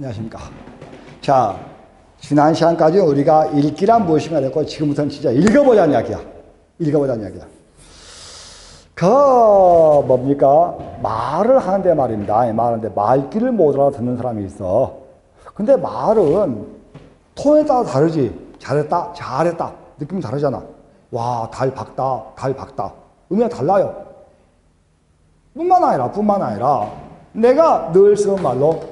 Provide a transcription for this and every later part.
안녕하십니까. 자, 지난 시간까지 우리가 읽기란 무엇인가 했고, 지금부터는 진짜 읽어보자는 이야기야. 읽어보자는 이야기야. 뭡니까? 말을 하는데 말입니다. 말하는데 말귀를 못 알아듣는 사람이 있어. 근데 말은 톤에 따라 다르지. 잘했다, 잘했다. 느낌이 다르잖아. 와, 달 박다, 달 박다. 의미가 달라요. 뿐만 아니라, 내가 늘 쓰는 말로,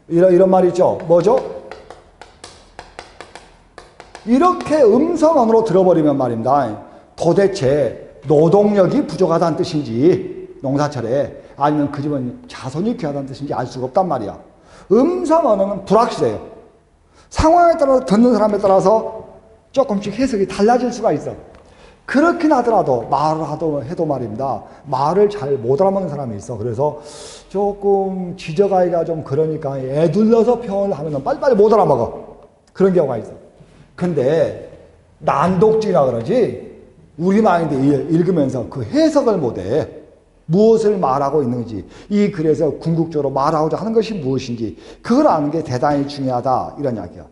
이런 말이 있죠. 뭐죠? 이렇게 음성언어로 들어버리면 말입니다. 도대체 노동력이 부족하다는 뜻인지, 농사철에, 아니면 그 집은 자손이 귀하다는 뜻인지 알 수가 없단 말이야. 음성언어는 불확실해요. 상황에 따라서 듣는 사람에 따라서 조금씩 해석이 달라질 수가 있어. 그렇긴 하더라도 말을 해도 말입니다. 말을 잘 못 알아먹는 사람이 있어. 그래서 조금 지적하기가 좀 그러니까 애둘러서 표현을 하면 빨리빨리 못 알아먹어. 그런 경우가 있어. 근데 난독증이라 그러지 우리만인데 읽으면서 그 해석을 못해. 무엇을 말하고 있는지, 이 글에서 궁극적으로 말하고자 하는 것이 무엇인지 그걸 아는 게 대단히 중요하다, 이런 이야기야.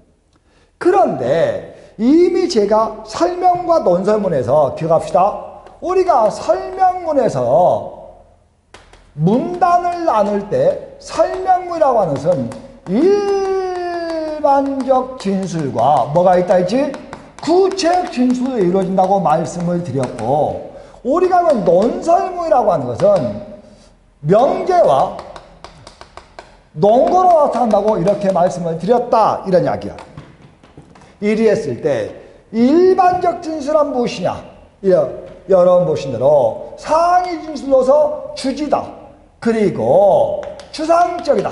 그런데 이미 제가 설명과 논설문에서 기억합시다. 우리가 설명문에서 문단을 나눌 때 설명문이라고 하는 것은 일반적 진술과 뭐가 있다 했지? 구체적 진술로 이루어진다고 말씀을 드렸고, 우리가 하는 논설문이라고 하는 것은 명제와 논거로 나타난다고 이렇게 말씀을 드렸다, 이런 이야기야. 이리했을 때 일반적 진술은 무엇이냐? 여러분 보신 대로 상위 진술로서 주지다, 그리고 추상적이다,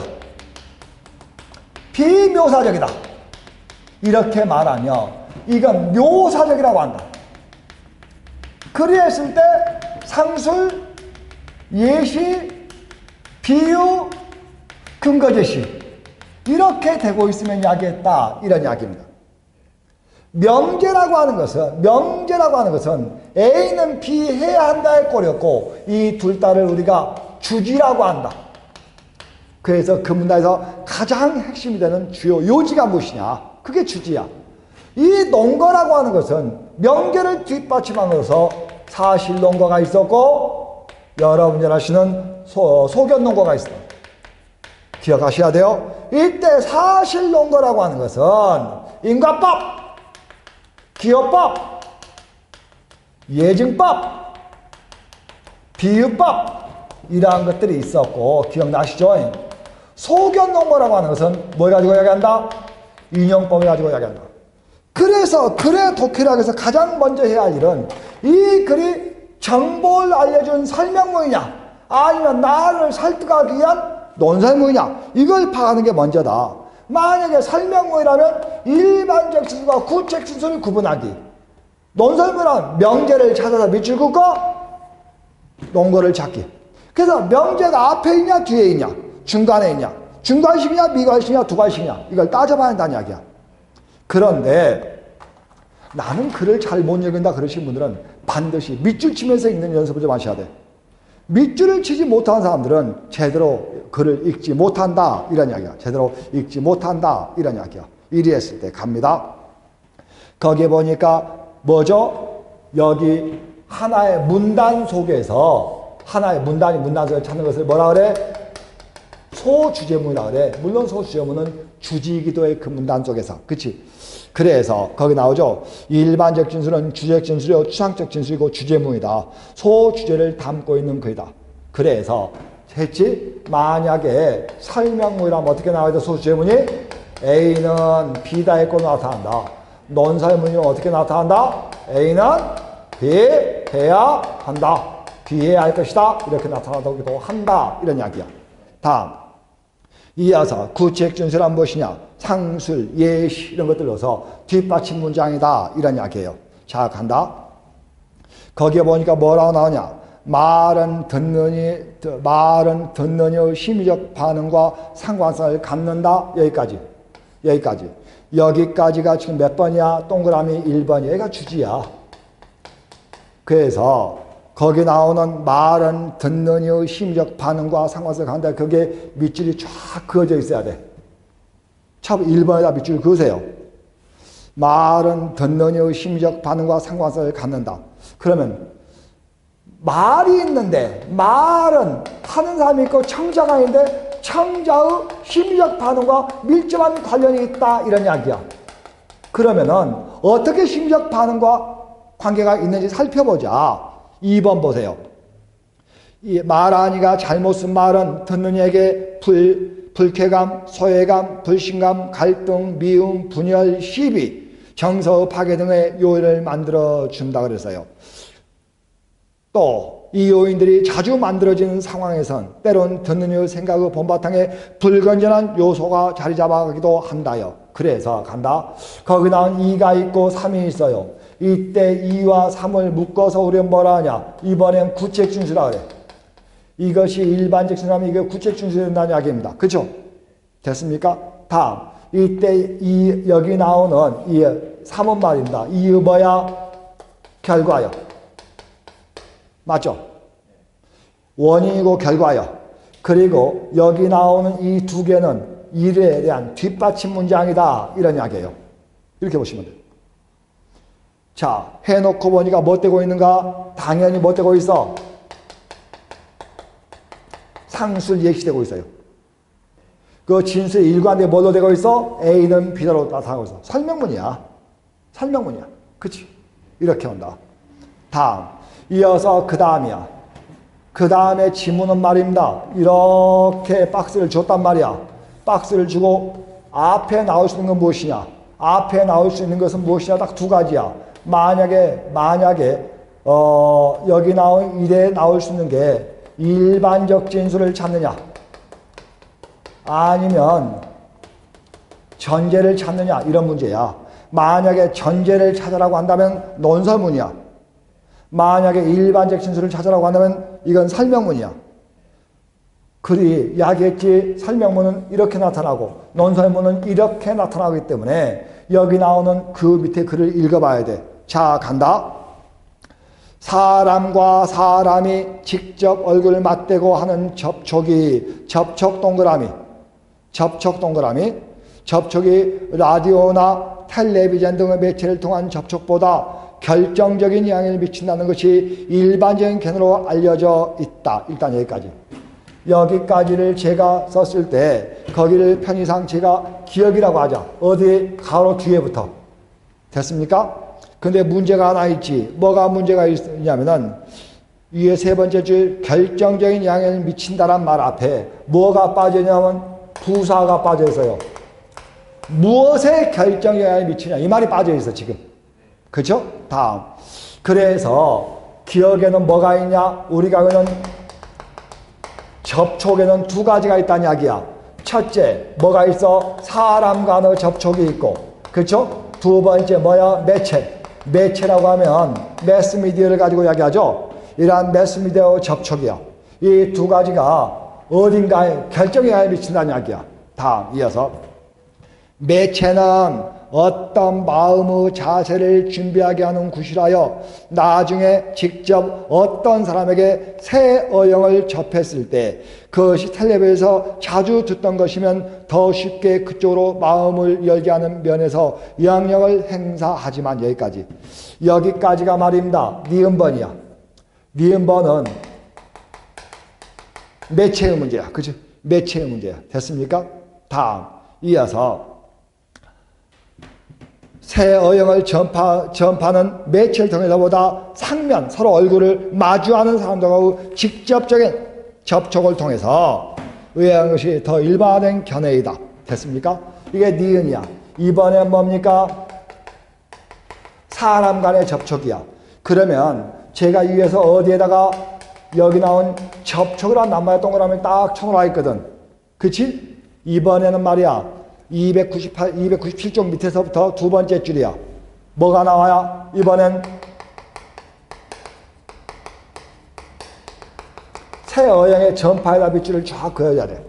비묘사적이다, 이렇게 말하며 이건 묘사적이라고 한다. 그리했을 때 상술, 예시, 비유, 근거제시 이렇게 되고 있으면 이야기했다, 이런 이야기입니다. 명제라고 하는 것은 A는 B 해야 한다에 꼴이었고, 이 둘 다를 우리가 주지라고 한다. 그래서 그 문단에서 가장 핵심이 되는 주요 요지가 무엇이냐? 그게 주지야. 이 논거라고 하는 것은 명제를 뒷받침함으로써 사실 논거가 있었고, 여러분들 아시는 소견 논거가 있어. 기억하셔야 돼요. 이때 사실 논거라고 하는 것은 인과법, 기호법, 예증법, 비유법 이러한 것들이 있었고, 기억나시죠? 소견 논거라고 하는 것은 뭘 가지고 이야기한다? 인용법을 가지고 이야기한다. 그래서 글의 독해력에서 가장 먼저 해야 할 일은 이 글이 정보를 알려준 설명문이냐, 아니면 나를 설득하기 위한 논설문이냐, 이걸 파악하는 게 먼저다. 만약에 설명문이라면 일반적 진술과 구체적 진술을 구분하기, 논설문은 명제를 찾아서 밑줄 긋고 논거를 찾기. 그래서 명제가 앞에 있냐 뒤에 있냐, 중간에 있냐, 중간식이냐 미관식이냐 두관식이냐, 이걸 따져봐야 한다는 이야기야. 그런데 나는 글을 잘 못 읽는다 그러신 분들은 반드시 밑줄 치면서 읽는 연습을 좀 하셔야 돼. 밑줄을 치지 못하는 사람들은 제대로 글을 읽지 못한다, 이런 이야기야. 제대로 읽지 못한다, 이런 이야기야. 이리했을 때 갑니다. 거기에 보니까 뭐죠? 여기 하나의 문단 속에서, 하나의 문단 속에 찾는 것을 뭐라 그래? 소주제문이라 그래. 물론 소주제문은 주지이기도 해, 그 문단 속에서. 그치? 그래서 거기 나오죠. 일반적 진술은 주제적 진술이고 추상적 진술이고 주제문이다. 소주제를 담고 있는 글이다. 그래서 했지? 만약에 설명문이라면 어떻게 나와야 돼? 소주제문이 A는 B다의 꼴로 나타난다. 논설문이면 어떻게 나타난다? A는 B해야 한다. B해야 할 것이다. 이렇게 나타나기도 한다, 이런 이야기야. 다음, 이어서 구체적 진술은 무엇이냐? 상술, 예시 이런 것들 넣어서 뒷받침 문장이다, 이런 이야기예요. 자, 간다. 거기에 보니까 뭐라고 나오냐? 말은 듣느니 심리적 반응과 상관성을 갖는다. 여기까지가 지금 몇 번이야? 동그라미 1번이야. 얘가 주지야. 그래서 거기 나오는 말은 듣느니 심리적 반응과 상관성을 갖는다. 그게 밑줄이 쫙 그어져 있어야 돼. 첫 1번에다 밑줄 그으세요. 말은 듣는 이의 심리적 반응과 상관성을 갖는다. 그러면 말이 있는데 말은 하는 사람이 있고 청자가 있는데 청자의 심리적 반응과 밀접한 관련이 있다 이런 이야기야. 그러면은 어떻게 심리적 반응과 관계가 있는지 살펴보자. 2번 보세요. 이 말하니가 잘못 쓴 말은 듣는 이에게 불쾌감, 소외감, 불신감, 갈등, 미움, 분열, 시비, 정서 파괴 등의 요인을 만들어 준다 그랬어요. 또 이 요인들이 자주 만들어지는 상황에선 때론 듣는 이의 생각의 본바탕에 불건전한 요소가 자리 잡아가기도 한다요. 그래서 간다. 거기 나온 2가 있고 3이 있어요. 이때 2와 3을 묶어서 우리는 뭐라 하냐. 이번엔 구체준수라 그래. 이것이 일반적 순하면 이게 구체준수가 된다는 이야기입니다. 그렇죠? 됐습니까? 다음. 이때 여기 나오는 이 3은 말입니다. 이 뭐야? 결과요. 맞죠? 원인이고 결과요. 그리고 여기 나오는 이 두 개는 일에 대한 뒷받침 문장이다. 이런 이야기예요. 이렇게 보시면 돼요. 자, 해놓고 보니까 뭐 되고 있는가? 당연히 뭐 되고 있어? 상술 예시되고 있어요. 그 진술의 일관되게 뭘로 되고 있어? A는 B로 나타나고 있어. 설명문이야. 설명문이야. 그치? 이렇게 온다. 다음. 이어서 그 다음이야. 그 다음에 지문은 말입니다. 이렇게 박스를 줬단 말이야. 박스를 주고 앞에 나올 수 있는 건 무엇이냐? 앞에 나올 수 있는 것은 무엇이냐? 딱 두 가지야. 만약에 여기 나온 이래 나올 수 있는 게 일반적 진술을 찾느냐? 아니면 전제를 찾느냐? 이런 문제야. 만약에 전제를 찾으라고 한다면 논설문이야. 만약에 일반적 진술을 찾으라고 한다면 이건 설명문이야. 글이 이야기했지 설명문은 이렇게 나타나고 논설문은 이렇게 나타나기 때문에 여기 나오는 그 밑에 글을 읽어봐야 돼. 자, 간다. 사람과 사람이 직접 얼굴을 맞대고 하는 접촉이 접촉 동그라미. 접촉이 라디오나 텔레비전 등의 매체를 통한 접촉보다 결정적인 영향을 미친다는 것이 일반적인 견해로 알려져 있다. 일단 여기까지. 여기까지를 제가 썼을 때 거기를 편의상 제가 기억이라고 하자. 어디? 가로 뒤에부터. 됐습니까? 근데 문제가 하나 있지. 뭐가 문제가 있냐면은 위에 세 번째 줄 결정적인 영향을 미친다란 말 앞에 뭐가 빠져있냐면 부사가 빠져 있어요. 무엇에 결정적인 영향을 미치냐 이 말이 빠져 있어 지금. 그렇죠? 다음. 그래서 기억에는 뭐가 있냐? 우리가 그는 접촉에는 두 가지가 있다는 이야기야. 첫째, 뭐가 있어? 사람 간의 접촉이 있고. 그렇죠? 두 번째 뭐야? 매체라고 하면 매스미디어를 가지고 이야기하죠. 이러한 매스미디어 접촉이야. 이 두 가지가 어딘가에 결정에 미친다는 이야기야. 다음 이어서 매체는 어떤 마음의 자세를 준비하게 하는 구실하여 나중에 직접 어떤 사람에게 새 어영을 접했을 때 그것이 텔레비에서 자주 듣던 것이면 더 쉽게 그쪽으로 마음을 열게 하는 면에서 영향력을 행사하지만 여기까지가 말입니다. 니은번이야. 니은번은 매체의 문제야. 그치? 매체의 문제야. 됐습니까? 다음 이어서 새 어영을 전파는 매체를 통해서보다 상면 서로 얼굴을 마주하는 사람들하고 직접적인 접촉을 통해서 의아한 것이 더 일반화된 견해이다. 됐습니까? 이게 니은이야. 이번엔 뭡니까? 사람 간의 접촉이야. 그러면 제가 위에서 어디에다가 여기 나온 접촉을 한 낱말의 동그라미 딱 쳐놓아 있거든. 그치? 이번에는 말이야. 297쪽 밑에서부터 두 번째 줄이야. 뭐가 나와야? 이번엔 새 어영의 전파에다 밑줄을 쫙 그어야 돼.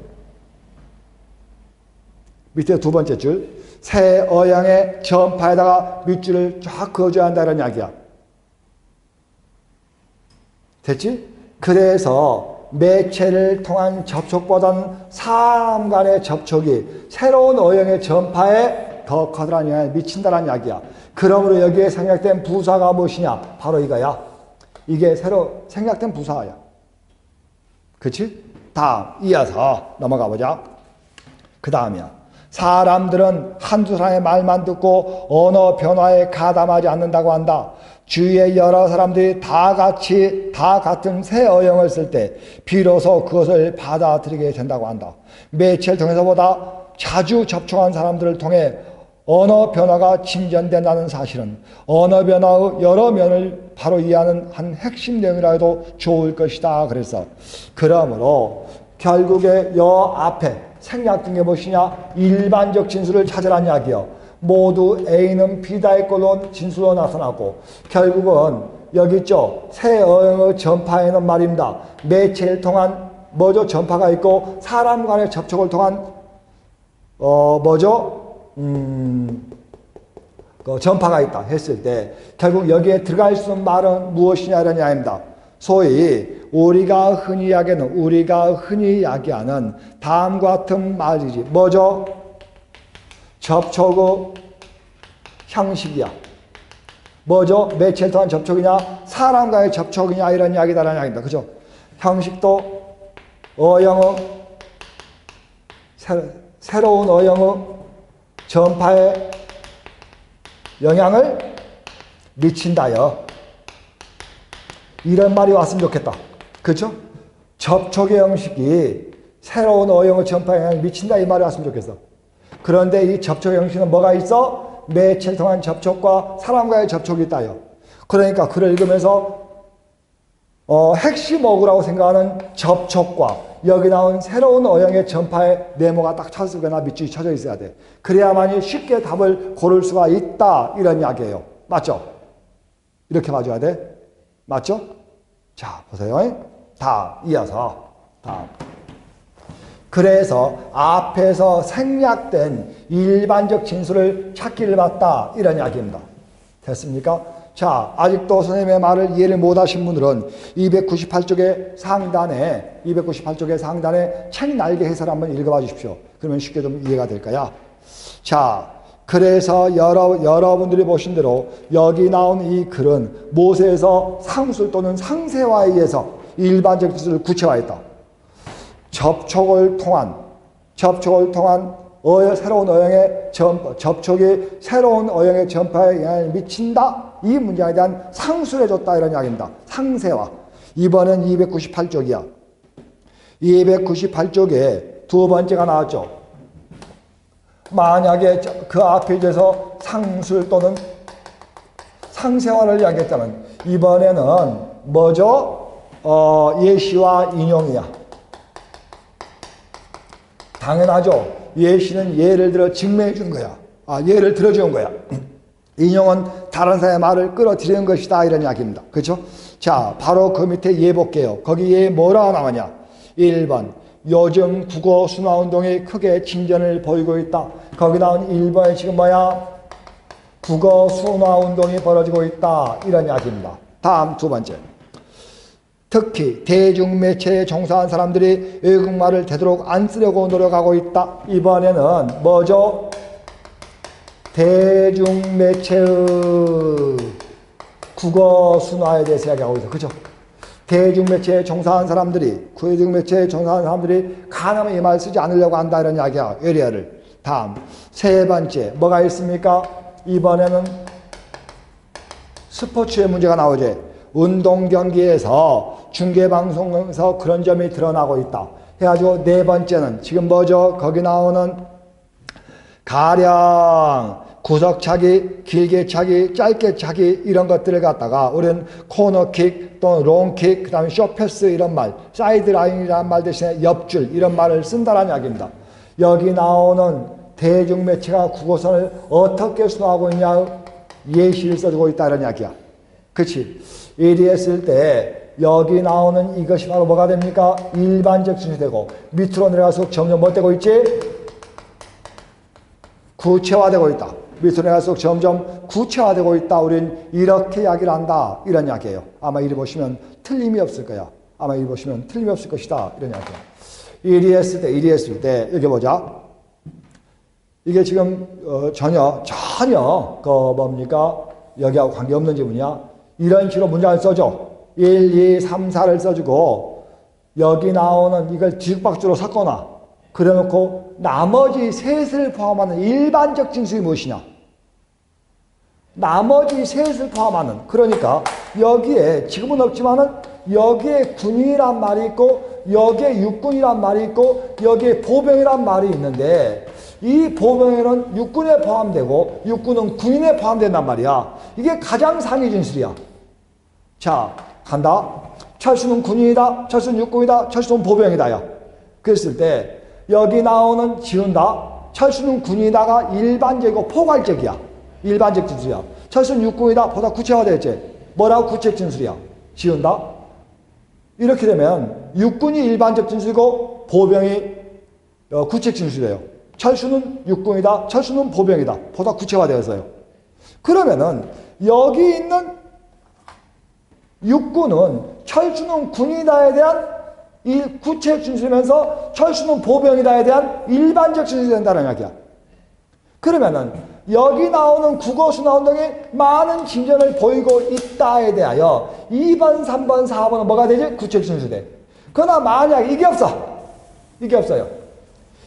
밑에 두 번째 줄. 새 어영의 전파에다가 밑줄을 쫙 그어줘야 한다는 이야기야. 됐지? 그래서 매체를 통한 접촉보다는 사람 간의 접촉이 새로운 어형의 전파에 더 커다란 영향을 미친다는 이야기야. 그러므로 여기에 생략된 부사가 무엇이냐? 바로 이거야. 이게 새로 생략된 부사야. 그치? 다음 이어서 넘어가 보자. 그 다음이야. 사람들은 한두 사람의 말만 듣고 언어 변화에 가담하지 않는다고 한다. 주위의 여러 사람들이 다 같은 새 어형을 쓸 때 비로소 그것을 받아들이게 된다고 한다. 매체를 통해서보다 자주 접촉한 사람들을 통해 언어 변화가 진전된다는 사실은 언어 변화의 여러 면을 바로 이해하는 한 핵심 내용이라 해도 좋을 것이다. 그래서 그러므로 결국에 여 앞에 생략된 게 무엇이냐? 일반적 진술을 찾으라는 이야기요. 모두 A는 B다의 걸로 진술로 나타나고 결국은 여기 있죠. 새 어형의 전파에는 말입니다. 매체를 통한 뭐죠? 전파가 있고 사람 간의 접촉을 통한 뭐죠? 전파가 있다 했을 때 결국 여기에 들어갈 수 있는 말은 무엇이냐 이런 이야기입니다. 소위 우리가 흔히 이야기하는 다음과 같은 말이지. 뭐죠? 접촉의 형식이야. 뭐죠? 매체를 통한 접촉이냐 사람과의 접촉이냐 이런 이야기다라는 이야기입니다. 그죠? 형식도 어형의 새로운 어형의 전파에 영향을 미친다요. 이런 말이 왔으면 좋겠다. 그렇죠? 접촉의 형식이 새로운 어형의 전파에 영향을 미친다 이 말이 왔으면 좋겠어. 그런데 이 접촉의 형식은 뭐가 있어? 매체를 통한 접촉과 사람과의 접촉이 있다요. 그러니까 글을 읽으면서 핵심 어구라고 생각하는 접촉과 여기 나온 새로운 어형의 전파의 네모가 딱 쳤거나 밑줄이 쳐져 있어야 돼. 그래야만이 쉽게 답을 고를 수가 있다 이런 이야기예요. 맞죠? 이렇게 봐줘야 돼. 맞죠? 자 보세요. 다음 이어서 다음. 그래서 앞에서 생략된 일반적 진술을 찾기를 봤다 이런 이야기입니다. 됐습니까? 자 아직도 선생님의 말을 이해를 못하신 분들은 298쪽의 상단에 책 날개 해설 한번 읽어봐 주십시오. 그러면 쉽게 좀 이해가 될 거야. 자 그래서 여러분들이 보신 대로 여기 나온 이 글은 모세에서 상술 또는 상세화에 의해서 일반적 진술을 구체화했다. 접촉을 통한 새로운 어형의 접촉이 새로운 어형의 전파에 영향을 미친다. 이 문장에 대한 상술해 줬다 이런 이야기입니다. 상세화. 이번엔 298쪽이야. 298쪽에 두 번째가 나왔죠. 만약에 그 앞에 대해서 상술 또는 상세화를 이야기했다면 이번에는 뭐죠? 예시와 인용이야. 당연하죠. 예시는 예를 들어 증명해 준 거야. 예를 들어준 거야. 인용은 다른 사람의 말을 끌어들이는 것이다 이런 이야기입니다. 그렇죠? 자 바로 그 밑에 예 볼게요. 거기에 뭐라고 나오냐. 1번 요즘 국어 순화운동이 크게 진전을 보이고 있다. 거기 나온 1번이 지금 뭐야? 국어 순화운동이 벌어지고 있다 이런 이야기입니다. 다음 두 번째. 특히 대중매체에 종사한 사람들이 외국말을 되도록 안 쓰려고 노력하고 있다. 이번에는 뭐죠? 대중매체의 국어 순화에 대해서 이야기하고 있어. 그죠? 대중매체에 종사한 사람들이 가능하면 이 말 쓰지 않으려고 한다 이런 이야기야. 외래어를. 다음 세 번째 뭐가 있습니까? 이번에는 스포츠의 문제가 나오지. 운동 경기에서 중계방송에서 그런 점이 드러나고 있다. 해가지고 네 번째는 지금 뭐죠? 거기 나오는 가령 구석차기, 길게 차기, 짧게 차기 이런 것들을 갖다가 우리는 코너킥 또는 롱킥 그 다음에 쇼패스 이런 말, 사이드라인이라는 말 대신에 옆줄 이런 말을 쓴다는 이야기입니다. 여기 나오는 대중매체가 국어선을 어떻게 순화하고 있냐 예시를 써주고 있다는 이야기야. 그치? 이랬을 때 여기 나오는 이것이 바로 뭐가 됩니까? 일반적 진술이 되고 밑으로 내려갈수록 점점 뭐 되고 있지? 구체화되고 있다. 밑으로 내려갈수록 점점 구체화되고 있다. 우린 이렇게 이야기를 한다. 이런 이야기예요. 아마 이리 보시면 틀림이 없을 거야. 아마 이 보시면 틀림없을 것이다. 이런 이야기야. 일이 했을 때, 여기 보자. 이게 지금, 전혀, 여기하고 관계없는 지문이야. 이런 식으로 문장을 써줘. 1, 2, 3, 4를 써주고, 여기 나오는 이걸 뒤죽박죽으로 섞어놔. 그래 놓고, 나머지 셋을 포함하는 일반적 진수이 무엇이냐? 나머지 셋을 포함하는, 그러니까, 여기에, 지금은 없지만은, 여기에 군인이란 말이 있고, 여기에 육군이란 말이 있고, 여기에 보병이란 말이 있는데, 이 보병에는 육군에 포함되고, 육군은 군인에 포함된단 말이야. 이게 가장 상위 진술이야. 자, 간다. 철수는 군인이다, 철수는 육군이다, 철수는 보병이다. 야. 그랬을 때, 여기 나오는 지은다. 철수는 군인이다가 일반적이고 포괄적이야. 일반적 진술이야. 철수는 육군이다. 보다 구체화되었지. 뭐라고 구체 진술이야. 지은다. 이렇게 되면 육군이 일반적 진술이고 보병이 구체 진술이에요. 철수는 육군이다. 철수는 보병이다. 보다 구체화되었어요. 그러면은 여기 있는 육군은 철수는 군이다에 대한 구체 진술이면서 철수는 보병이다에 대한 일반적 진술이 된다는 이야기야. 그러면은 여기 나오는 국어수 나온 등이 많은 진전을 보이고 있다에 대하여 2번, 3번, 4번은 뭐가 되지? 구체 진술돼. 그러나 만약 이게 없어. 이게 없어요.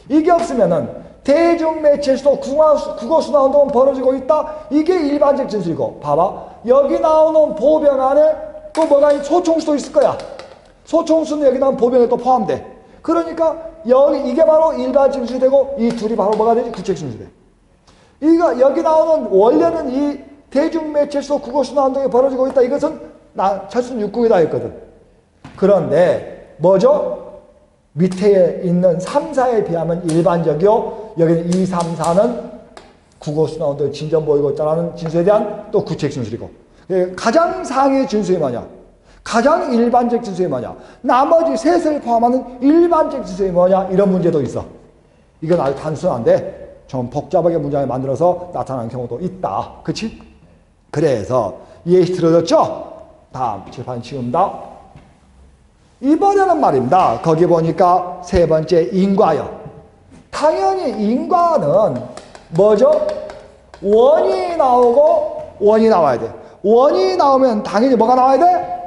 이게 없으면은 대중매체에서도 국어수 나온 동은 벌어지고 있다. 이게 일반적 진술이고, 봐봐. 여기 나오는 보병 안에 또 뭐가 소총수도 있을 거야. 소총수는 여기 나온 보병에 또 포함돼. 그러니까 이게 바로 일반적 진술이 되고, 이 둘이 바로 뭐가 되지? 구체 진술이 돼. 여기 나오는 원래는 이 대중매체에서 국어수 나온 동이 벌어지고 있다. 이것은 철수는 육국이다 했거든. 그런데 뭐죠? 밑에 있는 3, 4에 비하면 일반적이요. 여기는 2, 3, 4는 국어수 나온 동이 진전 보이고 있다는 진술에 대한 또 구체 진술이고. 가장 상위 진술이 뭐냐? 가장 일반적 진술이 뭐냐? 나머지 셋을 포함하는 일반적 진술이 뭐냐? 이런 문제도 있어. 이건 아주 단순한데 좀 복잡하게 문장을 만들어서 나타나는 경우도 있다. 그치? 그래서 이해시 들어졌죠? 다음 칠판 치운다. 이번에는 말입니다. 거기 보니까 세 번째 인과요. 당연히 인과는 뭐죠? 원이 나오고 원이 나와야 돼. 원이 나오면 당연히 뭐가 나와야 돼?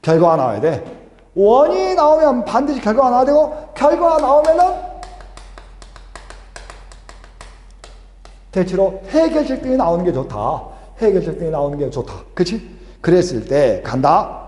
결과가 나와야 돼. 원이 나오면 반드시 결과가 나와야 되고, 결과가 나오면은 대체로 해결책 등이 나오는 게 좋다. 해결책 등이 나오는 게 좋다. 그치? 그랬을 때 간다.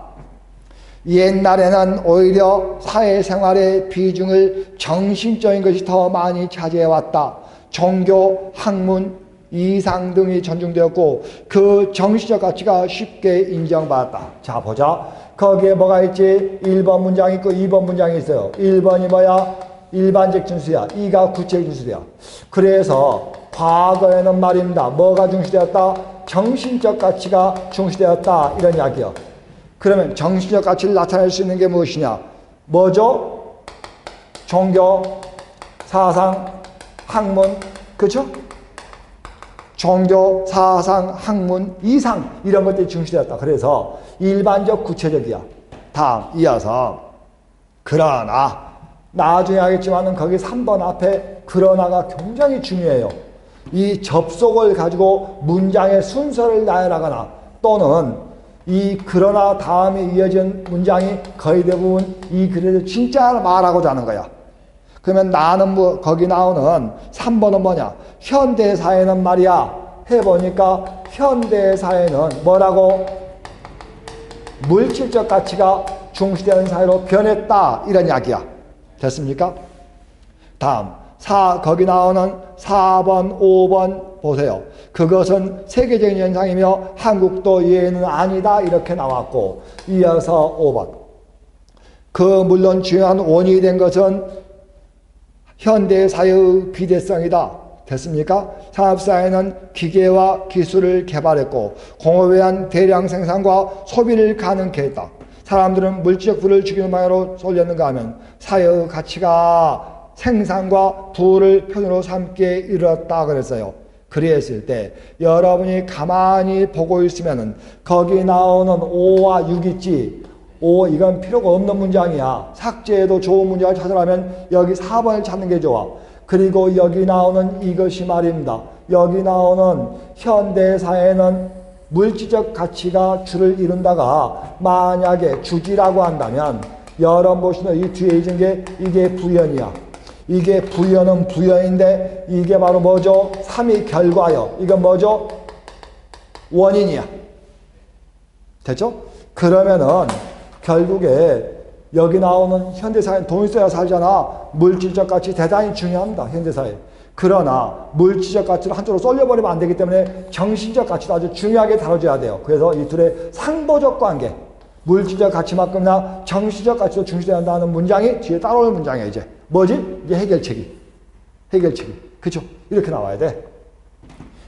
옛날에는 오히려 사회생활의 비중을 정신적인 것이 더 많이 차지해왔다. 종교, 학문, 이상 등이 존중되었고 그 정신적 가치가 쉽게 인정받았다. 자 보자. 거기에 뭐가 있지? 1번 문장이 있고 2번 문장이 있어요. 1번이 뭐야? 일반적 진술이야. 2가 구체적 진술이야. 그래서 과거에는 말입니다. 뭐가 중시되었다? 정신적 가치가 중시되었다. 이런 이야기요. 그러면 정신적 가치를 나타낼 수 있는 게 무엇이냐? 뭐죠? 종교, 사상, 학문, 그렇죠? 종교, 사상, 학문, 이상 이런 것들이 중시되었다. 그래서 일반적 구체적이야. 다음 이어서 그러나 나중에 하겠지만은 거기 3번 앞에 그러나가 굉장히 중요해요. 이 접속을 가지고 문장의 순서를 나열하거나 또는 이 그러나 다음에 이어진 문장이 거의 대부분 이 글에서 진짜 말하고자 하는 거야. 그러면 나는 뭐 거기 나오는 3번은 뭐냐? 현대사회는 말이야. 해보니까 현대사회는 뭐라고? 물질적 가치가 중시되는 사회로 변했다. 이런 이야기야. 됐습니까? 다음 거기 나오는 4번, 5번 보세요. 그것은 세계적인 현상이며 한국도 예외는 아니다. 이렇게 나왔고 이어서 5번. 물론 중요한 원인이 된 것은 현대사회의 비대성이다. 됐습니까? 산업사회는 기계와 기술을 개발했고 공업에 의한 대량 생산과 소비를 가능케 했다. 사람들은 물질적 부를 죽이는 방향으로 쏠렸는가 하면 사회의 가치가 생산과 부를 표준으로 삼게 이르렀다 그랬어요. 그랬을 때 여러분이 가만히 보고 있으면은 거기 나오는 5와 6 있지. 5 이건 필요가 없는 문장이야. 삭제해도 좋은 문장을 찾으려면 여기 4번을 찾는 게 좋아. 그리고 여기 나오는 이것이 말입니다. 여기 나오는 현대사회는 물질적 가치가 주를 이룬다가 만약에 주지라고 한다면 여러분 보시면 이 뒤에 있는 게 이게 부연이야. 이게 부연은 부연인데 이게 바로 뭐죠? 3이 결과요. 이건 뭐죠? 원인이야. 됐죠? 그러면은 결국에 여기 나오는 현대사회는 돈 있어야 살잖아. 물질적 가치 대단히 중요합니다. 현대사회. 그러나 물질적 가치를 한쪽으로 쏠려버리면 안 되기 때문에 정신적 가치도 아주 중요하게 다뤄줘야 돼요. 그래서 이 둘의 상보적 관계, 물질적 가치만큼이나 정신적 가치도 중시해야 한다는 문장이 뒤에 따라오는 문장이야. 이제 뭐지? 이제 해결책이. 그쵸? 이렇게 나와야 돼.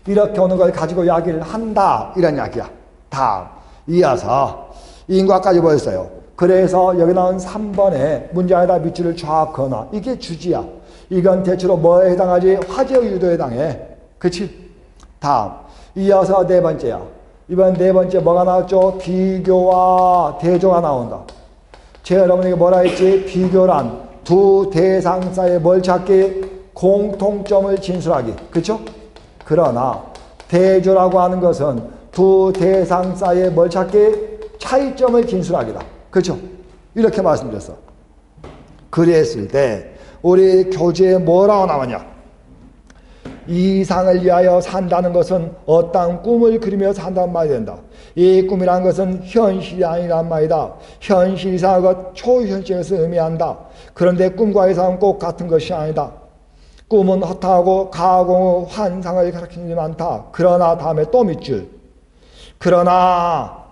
이렇게 오는 걸 가지고 이야기를 한다 이런 이야기야. 다음 이어서 인과까지 보였어요. 그래서 여기 나온 3번에 문장에다 밑줄을 쫙 그어놔. 이게 주지야. 이건 대체로 뭐에 해당하지? 화재의 유도에 해당해. 그치? 다음 이어서 네 번째야. 이번 네 번째 뭐가 나왔죠? 비교와 대조가 나온다. 제가 여러분에게 뭐라 했지? 비교란 두 대상 사이에 뭘 찾기? 공통점을 진술하기. 그쵸? 그러나 대조라고 하는 것은 두 대상 사이에 뭘 찾기? 차이점을 진술하기다. 그쵸? 이렇게 말씀드렸어. 그랬을 때 우리 교재에 뭐라고 나오냐? 이상을 위하여 산다는 것은 어떠한 꿈을 그리며 산다는 말이 된다. 이 꿈이라는 것은 현실이 아니란 말이다. 현실 이상한 것 초현실에서 의미한다. 그런데 꿈과 이상은 꼭 같은 것이 아니다. 꿈은 허탕하고 가공의 환상을 가리키는 일이 많다. 그러나 다음에 또 밑줄. 그러나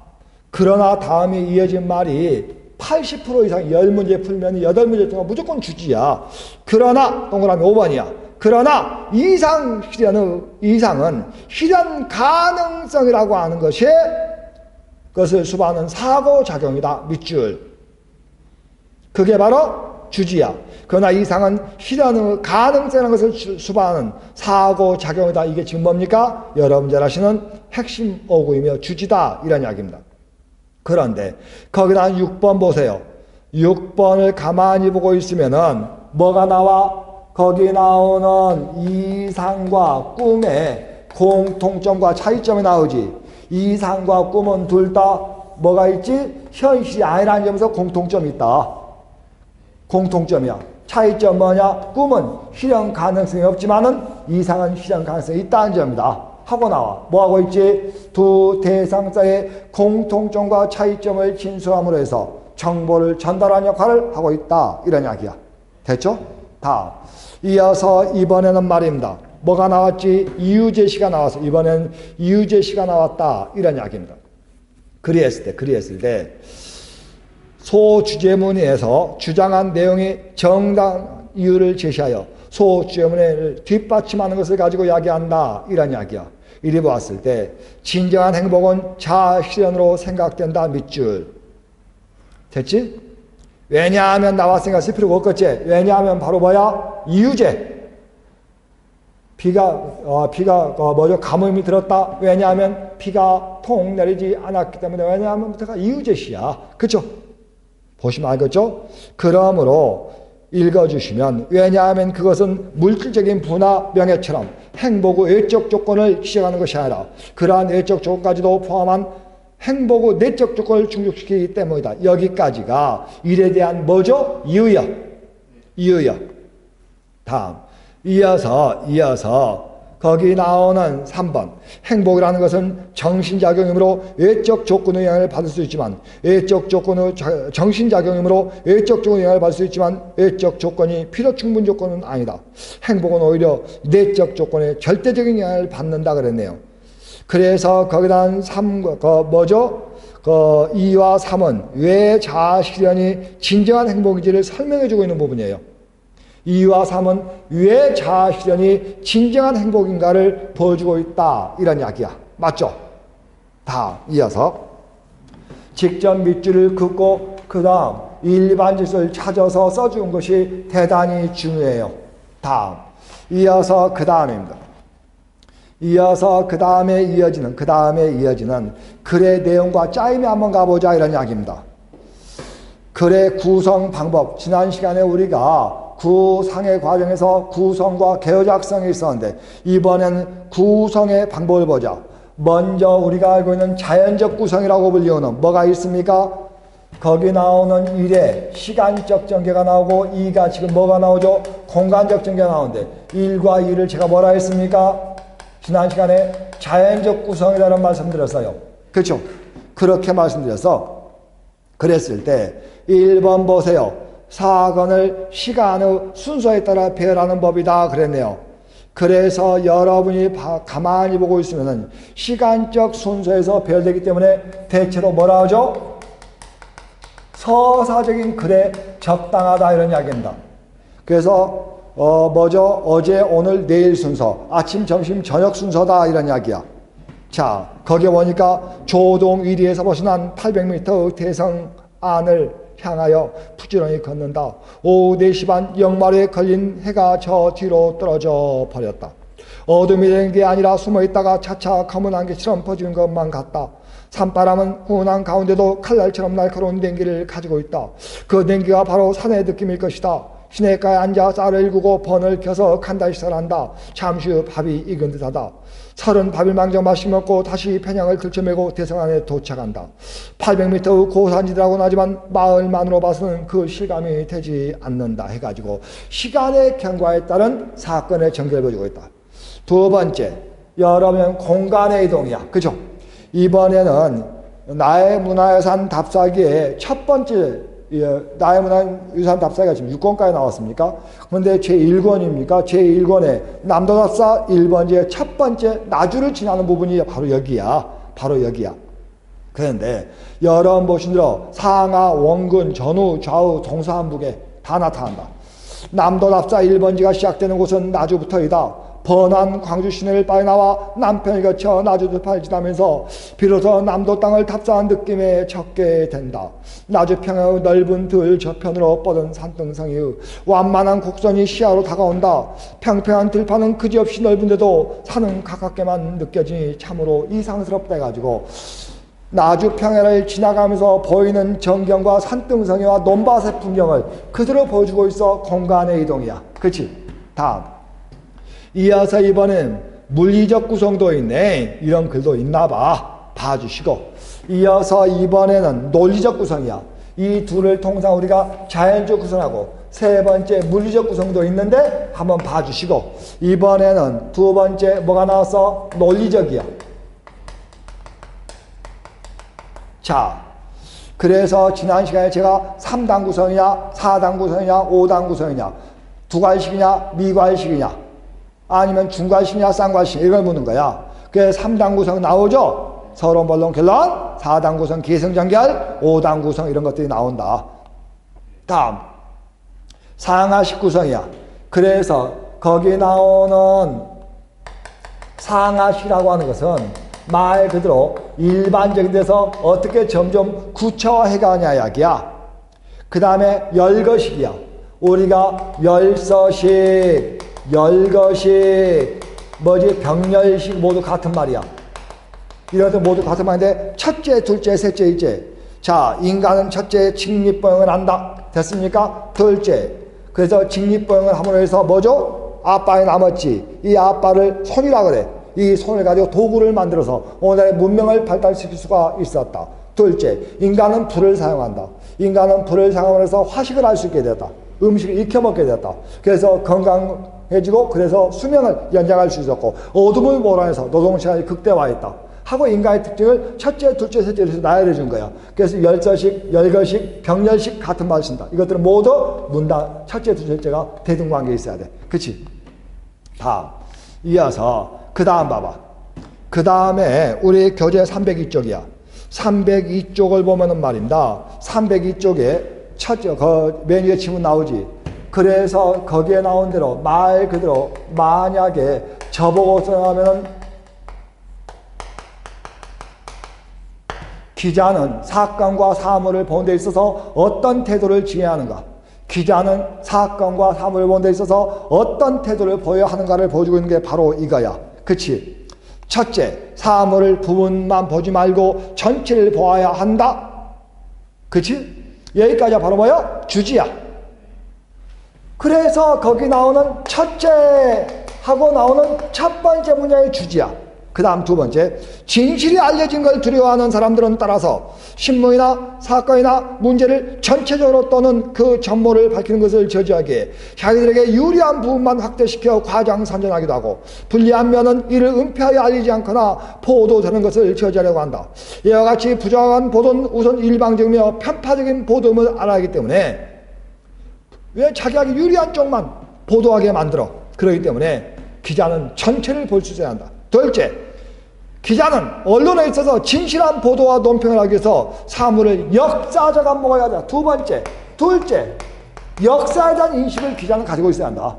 다음에 이어진 말이 80% 이상 10문제 풀면 8문제 동안 무조건 주지야. 그러나 동그라미 5번이야. 그러나 이상은 실현 가능성이라고 하는 것이 그것을 수반하는 사고작용이다. 밑줄. 그게 바로 주지야. 그러나 이상은 실현 가능성이라는 것을 수반하는 사고작용이다. 이게 지금 뭡니까? 여러분 잘 아시는 핵심 어구이며 주지다. 이런 이야기입니다. 그런데 거기다 6번 보세요. 6번을 가만히 보고 있으면은 뭐가 나와? 거기 나오는 이상과 꿈의 공통점과 차이점이 나오지. 이상과 꿈은 둘 다 뭐가 있지? 현실이 아니라는 점에서 공통점이 있다. 공통점이야. 차이점 뭐냐? 꿈은 실현 가능성이 없지만은 이상은 실현 가능성이 있다는 점이다. 하고 나와. 뭐하고 있지? 두 대상 사이의 공통점과 차이점을 진술함으로 해서 정보를 전달하는 역할을 하고 있다. 이런 이야기야. 됐죠? 다음. 이어서 이번에는 말입니다. 뭐가 나왔지? 이유제시가 나와서 이번엔 이유제시가 나왔다. 이런 이야기입니다. 그리했을 때 소주제문에서 주장한 내용이 정당 이유를 제시하여 소주제문을 뒷받침하는 것을 가지고 이야기한다. 이런 이야기야. 이리 보았을 때 진정한 행복은 자아실현으로 생각된다. 밑줄. 됐지? 왜냐하면 나왔으니까 쓸 필요가 없겠지. 왜냐하면 바로 뭐야? 이유제. 비가 가뭄이 들었다. 왜냐하면 비가 통 내리지 않았기 때문에. 왜냐하면 부터가 이유제시야. 그쵸? 보시면 알겠죠? 그러므로 읽어주시면 왜냐하면 그것은 물질적인 부나 명예처럼 행복의 외적 조건을 지적하는 것이 아니라 그러한 외적 조건까지도 포함한 행복의 내적 조건을 충족시키기 때문이다. 여기까지가 일에 대한 뭐죠? 이유야. 다음 이어서 거기 나오는 3번 행복이라는 것은 정신작용이므로 외적 조건의 영향을 받을 수 있지만 정신작용이므로 외적 조건의 영향을 받을 수 있지만 외적 조건이 필요 충분 조건은 아니다. 행복은 오히려 내적 조건의 절대적인 영향을 받는다 그랬네요. 그래서 거기다 한 2와 3은 왜 자아실현이 진정한 행복인지를 설명해주고 있는 부분이에요. 2와 3은 왜 자아실현이 진정한 행복인가를 보여주고 있다. 이런 이야기야. 맞죠? 다 이어서 직접 밑줄을 긋고 그 다음 일반 짓을 찾아서 써준 것이 대단히 중요해요. 다음 이어서 그 다음입니다. 이어서 그 다음에 이어지는 글의 내용과 짜임에 한번 가보자 이런 이야기입니다. 글의 구성 방법. 지난 시간에 우리가 구상의 과정에서 구성과 개요작성이 있었는데 이번엔 구성의 방법을 보자. 먼저 우리가 알고 있는 자연적 구성이라고 불리우는 뭐가 있습니까? 거기 나오는 1에 시간적 전개가 나오고 2가 지금 뭐가 나오죠? 공간적 전개가 나오는데 1과 2를 제가 뭐라 했습니까? 지난 시간에 자연적 구성이라는 말씀드렸어요. 그렇죠? 그렇게 말씀드려서 그랬을 때 1번 보세요. 사건을 시간의 순서에 따라 배열하는 법이다 그랬네요. 그래서 여러분이 가만히 보고 있으면 시간적 순서에서 배열되기 때문에 대체로 뭐라 하죠? 서사적인 글에 적당하다 이런 이야기입니다. 그래서 뭐죠? 어제, 오늘, 내일 순서, 아침, 점심, 저녁 순서다 이런 이야기야. 자, 거기에 보니까 조동 위리에서 벗어난 800m 대성 안을 향하여 부지런히 걷는다. 오후 4시 반 영마루에 걸린 해가 저 뒤로 떨어져 버렸다. 어둠이 된 게 아니라 숨어있다가 차차 검은 안개처럼 퍼지는 것만 같다. 산바람은 훈한 가운데도 칼날처럼 날카로운 냉기를 가지고 있다. 그 냉기가 바로 산의 느낌일 것이다. 시냇가에 앉아 쌀을 일구고 번을 켜서 간단식사를 한다. 잠시 후 밥이 익은 듯하다. 설은 밥일망정 맛있게 먹고 다시 편향을 들쳐매고 대성안에 도착한다. 800m 고산지대라고는 하지만 마을만으로 봐서는 그 실감이 되지 않는다 해가지고 시간의 경과에 따른 사건의 전개를 보여주고 있다. 두 번째, 여러분 공간의 이동이야. 그죠? 이번에는 나의 문화유산 답사기의 첫 번째 나의 문화유산 답사기가 지금 6권까지 나왔습니까? 그런데 제1권입니까? 제1권에 남도답사 1번지의 첫 번째 나주를 지나는 부분이 바로 여기야. 바로 여기야. 그런데 여러분 보신 대로 상하, 원근, 전후, 좌우, 동서남북에 다 나타난다. 남도답사 1번지가 시작되는 곳은 나주부터이다. 번안 광주 시내를 빠져나와 남편을 거쳐 나주 들판을 지나면서 비로소 남도 땅을 답사한 느낌에 적게 된다. 나주평의 넓은 들 저편으로 뻗은 산등성이 완만한 곡선이 시야로 다가온다. 평평한 들판은 그지없이 넓은데도 산은 가깝게만 느껴지니 참으로 이상스럽다 해가지고 나주 평야를 지나가면서 보이는 전경과 산등성이와 논밭의 풍경을 그대로 보여주고 있어 공간의 이동이야. 그치? 다음. 이어서 이번엔 물리적 구성도 있네. 이런 글도 있나봐. 봐주시고. 이어서 이번에는 논리적 구성이야. 이 둘을 통상 우리가 자연적 구성하고 세 번째 물리적 구성도 있는데 한번 봐주시고 이번에는 두 번째 뭐가 나왔어? 논리적이야. 자, 그래서 지난 시간에 제가 3단 구성이냐 4단 구성이냐 5단 구성이냐 두괄식이냐 미괄식이냐 아니면 중괄식이냐 쌍괄식 이걸 묻는 거야. 그래서 3단 구성 나오죠? 서론, 본론, 결론, 4단 구성, 기승전결, 5단 구성 이런 것들이 나온다. 다음 상하식 구성이야. 그래서 거기 나오는 상하식이라고 하는 것은 말 그대로 일반적인 데서 어떻게 점점 구체화해가냐 이야기야. 그 다음에 열거식이야. 우리가 열서식, 열거식, 병렬식 모두 같은 말이야. 이런 것들 모두 같은 말인데 첫째, 둘째, 셋째, 일째. 자, 인간은 첫째 직립보행을 한다. 됐습니까? 둘째. 그래서 직립보행을 함으로 해서 뭐죠? 아빠에 남았지. 이 아빠를 손이라 그래. 이 손을 가지고 도구를 만들어서 오늘의 문명을 발달시킬 수가 있었다. 둘째, 인간은 불을 사용한다. 인간은 불을 사용해서 화식을 할 수 있게 됐다. 음식을 익혀 먹게 됐다. 그래서 건강해지고 그래서 수명을 연장할 수 있었고 어둠을 몰아내서 노동시간이 극대화했다. 하고 인간의 특징을 첫째, 둘째, 셋째에서 나열해 준 거야. 그래서 열서식, 열거식, 병렬식 같은 말을 쓴다. 이것들은 모두 문단 첫째, 둘째, 셋째가 대등관계에 있어야 돼. 그치? 다음. 이어서 그 다음 봐봐. 그 다음에 우리 교재 302쪽이야. 302쪽을 보면은 말입니다. 302쪽에 첫째, 맨 위에 치면 나오지. 그래서 거기에 나온 대로 말 그대로 만약에 저보고 써하면은 기자는 사건과 사물을 보는 데 있어서 어떤 태도를 지해야 하는가? 기자는 사건과 사물을 보는 데 있어서 어떤 태도를 보여야 하는가를 보여주고 있는 게 바로 이거야. 그치? 첫째, 사물을 부분만 보지 말고 전체를 보아야 한다. 그치? 여기까지가 바로 뭐야? 주지야. 그래서 거기 나오는 첫째 하고 나오는 첫 번째 문장이 주지야. 그 다음 두 번째, 진실이 알려진 걸 두려워하는 사람들은 따라서 신문이나 사건이나 문제를 전체적으로 또는 그 전모를 밝히는 것을 저지하기에 자기들에게 유리한 부분만 확대시켜 과장선전하기도 하고 불리한 면은 이를 은폐하여 알리지 않거나 보도되는 것을 저지하려고 한다. 이와 같이 부정한 보도는 우선 일방적이며 편파적인 보도임을 알아야 하기 때문에 왜 자기에게 유리한 쪽만 보도하게 만들어? 그렇기 때문에 기자는 전체를 볼 수 있어야 한다. 둘째, 기자는 언론에 있어서 진실한 보도와 논평을 하기 위해서 사물을 역사적 안목을 가져야 한다. 두 번째, 둘째, 역사에 대한 인식을 기자는 가지고 있어야 한다.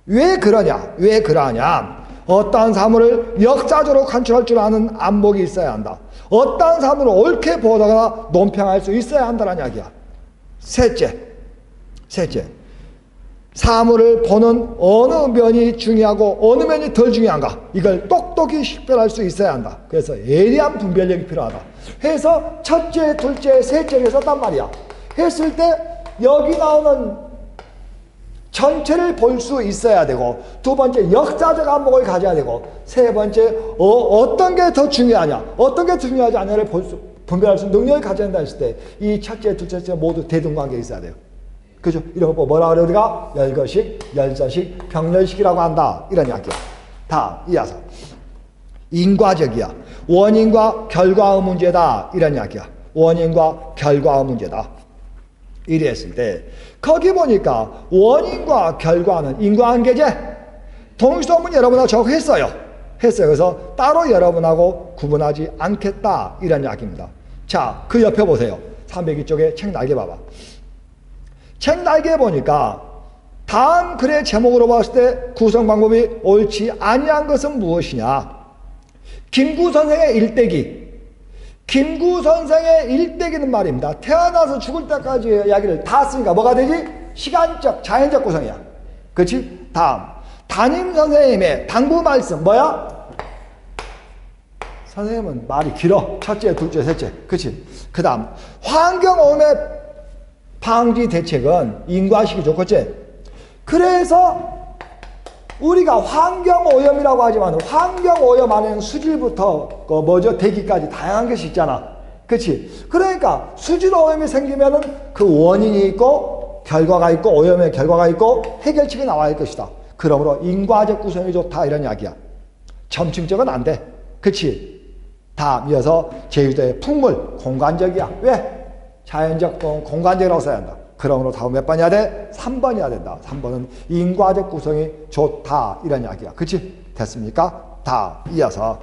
왜 그러냐? 왜 그러냐? 어떠한 사물을 역사적으로 관찰할 줄 아는 안목이 있어야 한다. 어떠한 사물을 옳게 보다가 논평할 수 있어야 한다는 이야기야. 셋째, 사물을 보는 어느 면이 중요하고 어느 면이 덜 중요한가, 이걸 똑똑히 식별할 수 있어야 한다. 그래서 예리한 분별력이 필요하다. 해서 첫째, 둘째, 셋째를 썼단 말이야. 했을 때 여기 나오는 전체를 볼 수 있어야 되고, 두 번째 역사적 안목을 가져야 되고, 세 번째 어떤 게 더 중요하냐, 어떤 게 더 중요하지 않냐를 분별할 수 있는 능력을 가져야 된다 했을 때 이 첫째, 둘째, 셋째 모두 대등관계가 있어야 돼요. 그죠? 이런 거 뭐라 그래 우리가? 열거식, 열사식, 병렬식이라고 한다. 이런 이야기야. 다 이어서 인과적이야. 원인과 결과의 문제다. 이런 이야기야. 원인과 결과의 문제다. 이랬을 때 거기 보니까 원인과 결과는 인과관계제 동일성문 여러분하고 적했어요. 그래서 따로 여러분하고 구분하지 않겠다. 이런 이야기입니다. 자, 그 옆에 보세요. 302쪽에 책 날개 봐봐. 책 날개에 보니까 다음 글의 제목으로 봤을 때 구성 방법이 옳지 아니한 것은 무엇이냐? 김구 선생의 일대기. 김구 선생의 일대기는 말입니다. 태어나서 죽을 때까지 이야기를 다 쓰니까 뭐가 되지? 시간적, 자연적 구성이야. 그렇지? 다음. 담임 선생님의 당부 말씀 뭐야? 선생님은 말이 길어. 첫째, 둘째, 셋째. 그렇지? 그 다음. 환경오염의 방지 대책은 인과식이죠. 그치? 그래서 우리가 환경오염이라고 하지만 환경오염 안에는 수질부터 대기까지 다양한 것이 있잖아. 그치? 그러니까 수질오염이 생기면은 그 원인이 있고 결과가 있고 오염의 결과가 있고 해결책이 나와야 할 것이다. 그러므로 인과적 구성이 좋다. 이런 이야기야. 점층적은 안 돼. 그치? 다음 이어서 제주도의 풍물 공간적이야. 왜? 자연적 공간적이라고 써야 한다. 그러므로 다음 몇 번이야 돼? 3번이야 된다. 3번은 인과적 구성이 좋다. 이런 이야기야. 그치? 됐습니까? 다 이어서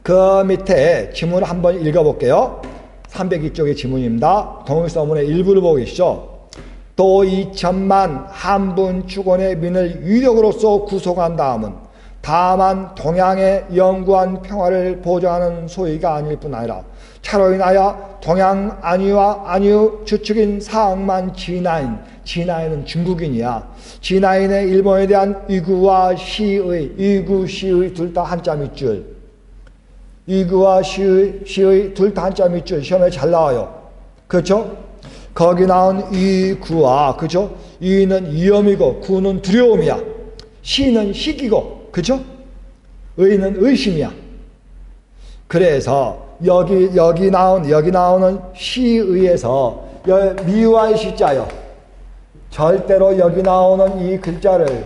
그 밑에 지문 한번 읽어볼게요. 302쪽의 지문입니다. 동일서문의 일부를 보고 계시죠? 또 2천만 한분 축원의 민을 유력으로서 구속한 다음은 다만 동양의 영구한 평화를 보장하는 소위가 아닐 뿐 아니라 차로 인하여 동양 안위와 안위 주축인 사항만 진화인은 중국인이야. 진화인의 일본에 대한 위구와 시의 둘 다 한자 밑줄. 위구와 시의 둘 다 한자 밑줄 시험에 잘 나와요. 그렇죠? 거기 나온 위구와, 그렇죠? 위는 위험이고 구는 두려움이야. 시는 시기고, 그렇죠? 의는 의심이야. 그래서 여기 나오는 시의에서 미와의 시자요. 절대로 여기 나오는 이 글자를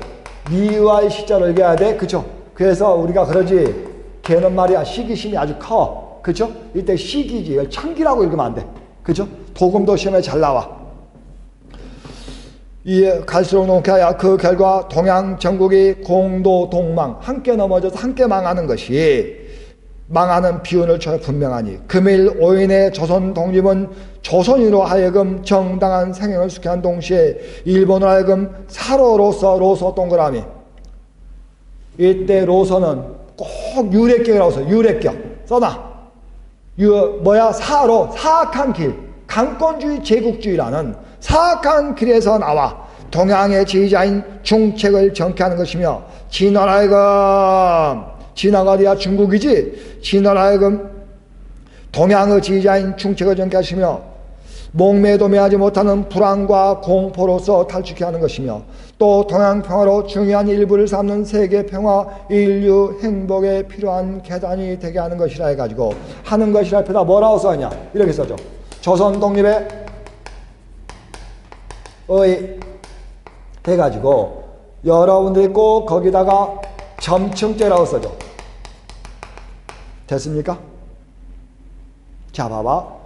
미와의 시자로 읽어야 돼. 그쵸? 그래서 우리가 그러지. 걔는 말이야 시기심이 아주 커. 그쵸? 이때 시기지. 이걸 창기라고 읽으면 안 돼. 그쵸? 도금도 시험에 잘 나와. 이에 갈수록 농케하여 그 결과 동양 전국이 공도 동망 함께 넘어져서 함께 망하는 것이 망하는 비운을 쳐야 분명하니 금일 5인의 조선 독립은 조선인으로 하여금 정당한 생행을 수행한 동시에 일본으로 하여금 사로로서 로서 동그라미. 이때 로서는 꼭 유래격이라고 써. 유래격 써놔. 사로 사악한 길, 강권주의 제국주의라는 사악한 길에서 나와 동양의 지휘자인 중책을 정케하는 것이며 진화로 하여금 진화가 어디야? 중국이지. 진화로 하여금 동양의 지휘자인 중책을 정케하시며 목매도매하지 못하는 불안과 공포로서 탈출케 하는 것이며 또 동양 평화로 중요한 일부를 삼는 세계 평화 인류 행복에 필요한 계단이 되게 하는 것이라 해가지고 하는 것이라 앞에다 뭐라고 써있냐 이렇게 써줘. 조선 독립의 해가지고 여러분들이 꼭 거기다가 점층제라고 써줘. 됐습니까? 자 봐봐.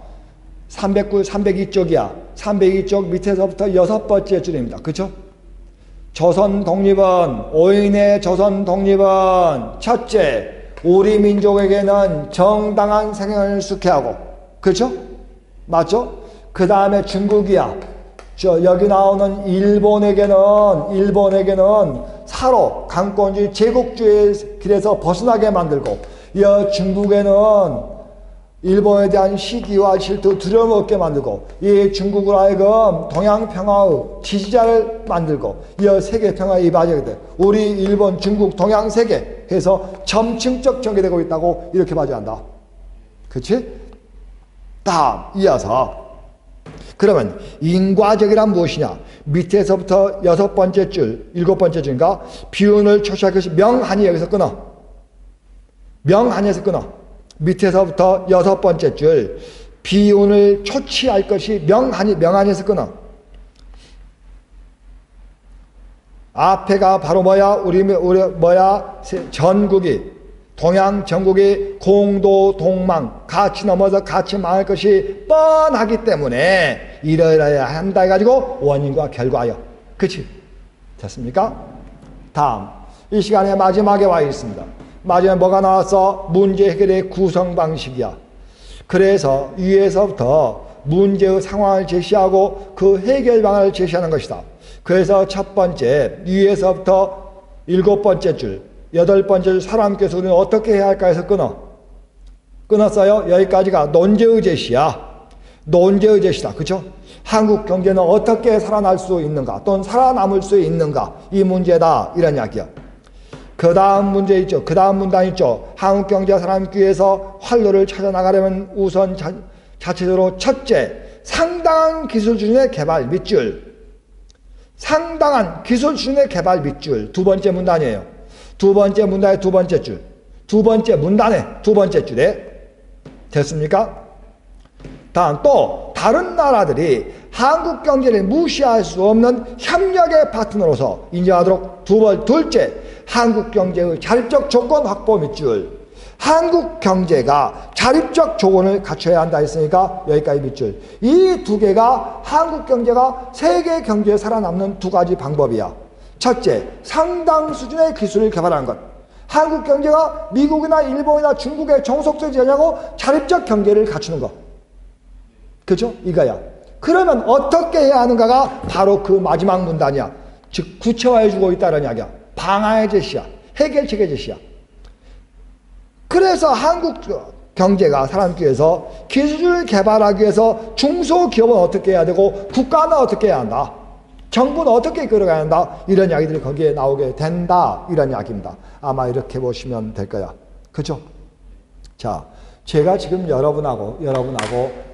302쪽이야. 302쪽 밑에서부터 6번째 줄입니다. 그쵸? 조선 독립은, 오인의 조선 독립은 첫째, 우리 민족에게는 정당한 생명을 수케 하고, 그쵸? 맞죠? 그 다음에 중국이야. 여기 나오는 일본에게는 사로 강권주의 제국주의의 길에서 벗어나게 만들고, 중국에는 일본에 대한 시기와 질투, 두려움 없게 만들고 이 중국으로 하여금 동양평화의 지지자를 만들고 이 세계평화에 이바지하게 돼. 우리 일본, 중국, 동양, 세계 해서 점층적 전개되고 있다고 이렇게 봐줘야 그치? 다음 이어서 그러면 인과적이란 무엇이냐? 밑에서부터 6번째 줄, 7번째 줄인가? 비운을 초시할 것이 명한이 여기서 끊어. 명한에서 끊어. 밑에서부터 6번째 줄 비운을 초치할 것이 명한에서 끊어. 앞에가 바로 뭐야? 우리 뭐야? 전국이 동양 전국이 공도 동망 같이 넘어서 같이 망할 것이 뻔하기 때문에 이러야 한다 해가지고 원인과 결과요. 그치? 됐습니까? 다음 이 시간에 마지막에 와 있습니다. 마지막에 뭐가 나왔어? 문제 해결의 구성 방식이야. 그래서 위에서부터 문제의 상황을 제시하고 그 해결 방안을 제시하는 것이다. 그래서 첫 번째 위에서부터 7번째 줄 8번째 줄 사람께서 우리는 어떻게 해야 할까 해서 끊었어요. 여기까지가 논제의 제시야. 논제의 제시다. 그렇죠? 한국 경제는 어떻게 살아날 수 있는가 또는 살아남을 수 있는가 이 문제다 이런 이야기야. 그 다음 문제 있죠. 그 다음 문단 있죠. 한국 경제가 살아남기 위해서 활로를 찾아나가려면 우선 자체적으로 첫째, 상당한 기술 수준의 개발 밑줄. 상당한 기술 수준의 개발 밑줄. 두 번째 문단이에요. 두 번째 문단의 두 번째 줄. 두 번째 문단의 두 번째 줄에. 됐습니까? 다음 또 다른 나라들이 한국 경제를 무시할 수 없는 협력의 파트너로서 인정하도록 둘째, 한국 경제의 자립적 조건 확보 밑줄. 한국 경제가 자립적 조건을 갖춰야 한다 했으니까 여기까지 밑줄. 이 두 개가 한국 경제가 세계 경제에 살아남는 두 가지 방법이야. 첫째, 상당 수준의 기술을 개발하는 것. 한국 경제가 미국이나 일본이나 중국의 종속적이지 않냐고 자립적 경제를 갖추는 것. 그죠? 이거야. 그러면 어떻게 해야 하는가가 바로 그 마지막 문단이야. 즉 구체화해주고 있다는 이야기야. 방안의 제시야. 해결책의 제시야. 그래서 한국 경제가 살아남기 위해서 기술을 개발하기 위해서 중소기업은 어떻게 해야 되고 국가는 어떻게 해야 한다. 정부는 어떻게 이끌어가야 한다. 이런 이야기들이 거기에 나오게 된다. 이런 이야기입니다. 아마 이렇게 보시면 될 거야. 그죠? 자, 제가 지금 여러분하고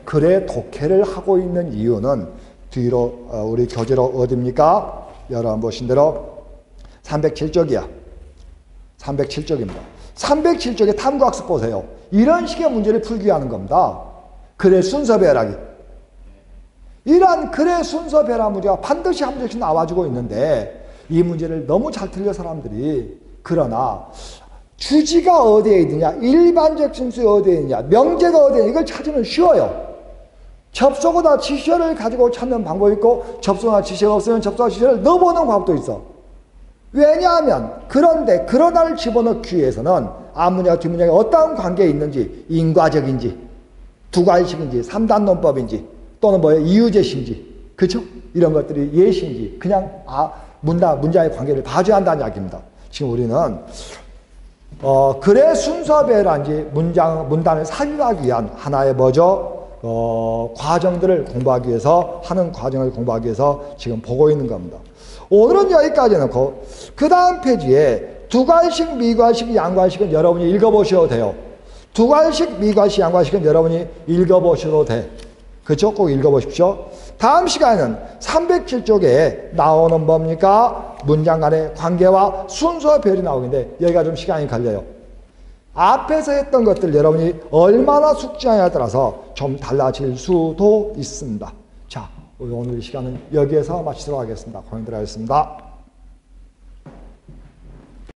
글의 독해를 하고 있는 이유는 뒤로 우리 교재로 어딥니까? 여러분 보신 대로 307쪽이야. 307쪽입니다. 307쪽의 탐구학습 보세요. 이런 식의 문제를 풀기 위한 겁니다. 글의 순서 배열하기. 이러한 글의 순서 배열한 문제가 반드시 한 문제씩 나와주고 있는데 이 문제를 너무 잘 틀려 사람들이. 그러나 주지가 어디에 있느냐, 일반적 심수가 어디에 있느냐, 명제가 어디에 있느냐 이걸 찾으면 쉬워요. 접속어나 지시어를 가지고 찾는 방법이 있고 접속어나 지시어가 없으면 접속어나 지시어를 넣어보는 방법도 있어. 왜냐하면 그러나를 집어넣기 위해서는 앞문장과 뒷문장에 어떤 관계에 있는지, 인과적인지, 두괄식인지, 3단 논법인지 또는 뭐예요? 이유제시인지, 그렇죠? 이런 것들이 예시인지 그냥 문장의 관계를 봐줘야 한다는 이야기입니다. 지금 우리는 글의 순서배란지 문단을 삽입하기 위한 하나의 뭐죠? 과정들을 공부하기 위해서 하는 과정을 공부하기 위해서 지금 보고 있는 겁니다. 오늘은 여기까지 해놓고 그 다음 페이지에 두괄식, 미괄식, 양괄식은 여러분이 읽어보셔도 돼요. 두괄식, 미괄식, 양괄식은 여러분이 읽어보셔도 돼. 그렇죠? 꼭 읽어보십시오. 다음 시간에는 307쪽에 나오는 뭡니까? 문장 간의 관계와 순서 별이 나오는데 여기가 좀 시간이 걸려요. 앞에서 했던 것들 여러분이 얼마나 숙지하냐에 따라서 좀 달라질 수도 있습니다. 자, 오늘 이 시간은 여기에서 마치도록 하겠습니다. 고생들 하셨습니다.